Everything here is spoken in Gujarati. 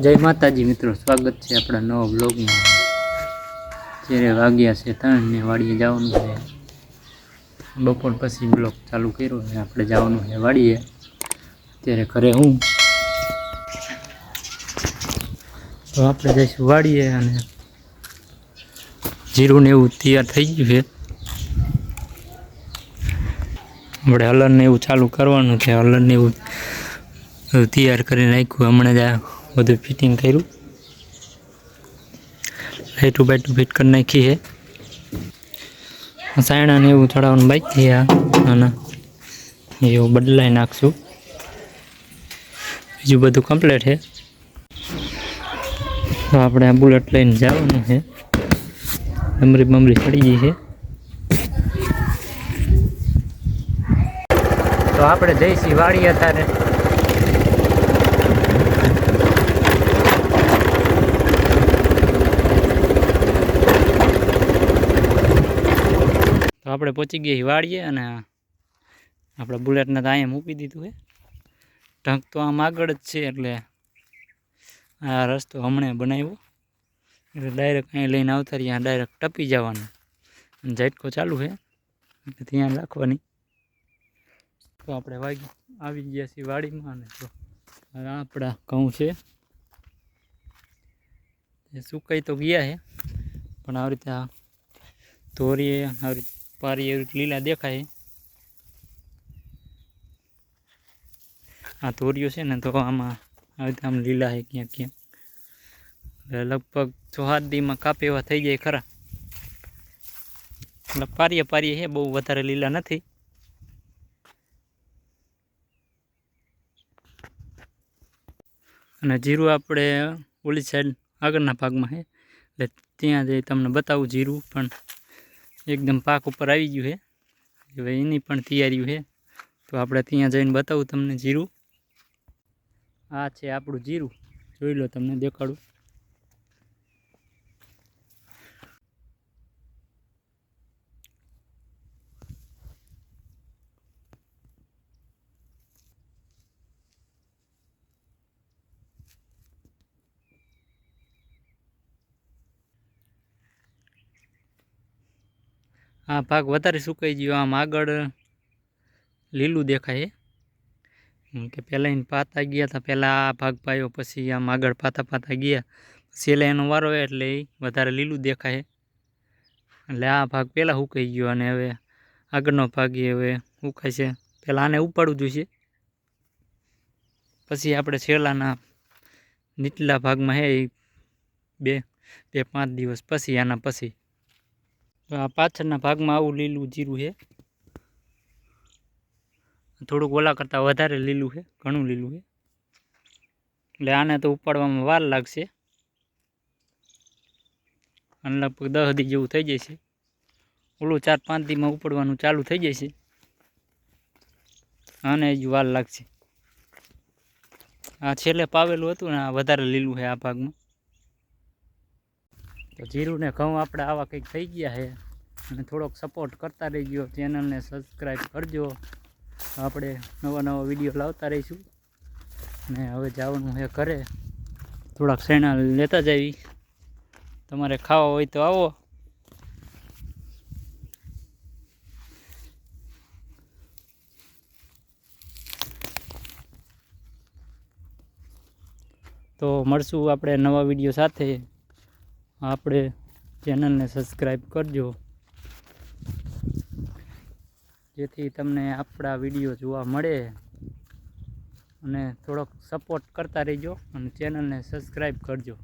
જય માતાજી મિત્રો, સ્વાગત છે આપણા નવા બ્લોગમાં। અત્યારે વાગ્યા છે 3 ને વાડીએ જવાનું છે। બપોર પછી બ્લોગ ચાલુ કર્યો છે। આપણે જવાનું છે વાડીએ। અત્યારે ઘરે હું તો આપણે જઈશું વાડીએ અને જીરું ને એવું તૈયાર થઈ ગયું છે। આપણે હલર ને એવું ચાલુ કરવાનું છે। હલર ને એવું તૈયાર કરી નાખ્યું। હમણાં જ બધું ફિટિંગ કર્યું। લાઈટું બાઈટું ફિટ કરી નાખી છે। સાયણા ને એવું ચડાવવાનું બાકી છે અને એવું બદલાઈ નાખશું। બીજું બધું કમ્પ્લીટ છે। તો આપણે આ બુલેટ લઈને જવાનું છે। ડમરી બમરી ચડી ગઈ છે। તો આપણે જઈશી વાડી અત્યારે। તો આપણે પહોંચી ગયા વાડીએ અને આપણે બુલેટને તો અહીંયા મૂકી દીધું છે। ઢંક તો આમ આગળ જ છે, એટલે આ રસ્તો હમણાં બનાવ્યો એટલે ડાયરેક્ટ અહીં લઈને આવતા રહ્યા। ડાયરેક્ટ ટપી જવાનું અને ઝટકો ચાલુ છે એટલે ત્યાં રાખવાની। તો આપણે આવી ગયા છીએ વાડીમાં અને તો આપણા ઘઉં છે એ સુકાઈ તો ગયા છે, પણ આવી રીતે ધોરીએ આવી રીતે પારી એવી લીલા દેખાય। આ ધોરીઓ છે ને તો આમાં આવી રીતે આમ લીલા છે ક્યાંક ક્યાંક। લગભગ 6-7 દીમાં કાપે એવા થઈ જાય ખરા। એટલે પારીએ છે, બહુ વધારે લીલા નથી। અને જીરું આપણે ઓલી સાઈડ આગળના ભાગમાં છે, એટલે ત્યાં જઈ તમને બતાવું। જીરું પણ એકદમ પાક ઉપર આવી ગયું છે, હવે એની પણ તૈયારીઓ છે। તો આપણે ત્યાં જઈને બતાવું તમને જીરું। આ છે આપણું જીરું, જોઈ લો, તમને દેખાડું। આ ભાગ વધારે સુકાઈ ગયો, આમ આગળ લીલું દેખાય કે પહેલાં એને પાતા ગયા હતા। પહેલાં આ ભાગ પાયો, પછી આમ આગળ પાતા ગયા, છેલ્લે એનો વારો એટલે એ વધારે લીલું દેખાય। એટલે આ ભાગ પહેલાં સુકાઈ ગયો અને હવે આગળનો ભાગ એ હવે સુકાય છે। પહેલાં આને ઉપાડવું જોઈશે, પછી આપણે છેલ્લાના નીચલા ભાગમાં છે એ 2-5 દિવસ પછી આના પછી। તો આ પાછળના ભાગમાં આવું લીલું જીરું છે, થોડુંક ઓલા કરતાં વધારે લીલું છે, ઘણું લીલું છે। એટલે આને તો ઉપાડવામાં વાર લાગશે અને લગભગ 10 દી જેવું થઈ જશે। ઓલું 4-5 દીમાં ઉપાડવાનું ચાલુ થઈ જશે, આને હજુ વાર લાગશે। આ છેલ્લે પાવેલું હતું ને આ વધારે લીલું છે આ ભાગમાં। તો જીરું ને ઘઉં આપણે આવા કંઈક થઈ ગયા છે, અને થોડોક સપોર્ટ કરતા રહીજો, ચેનલને સબસ્ક્રાઈબ કરજો। આપણે નવા વિડીયો લાવતા રહીશું। ને હવે જવાનું છે ઘરે, થોડાક શેણા લેતા જાવી। તમારે ખાવા હોય તો આવો। તો મળશું આપણે નવા વિડીયો સાથે। આપણે ચેનલને સબસ્ક્રાઈબ કરજો, જેથી તમને આપણા વિડીયો જોવા મળે, અને થોડોક સપોર્ટ કરતા રહેજો અને ચેનલને સબસ્ક્રાઈબ કરજો।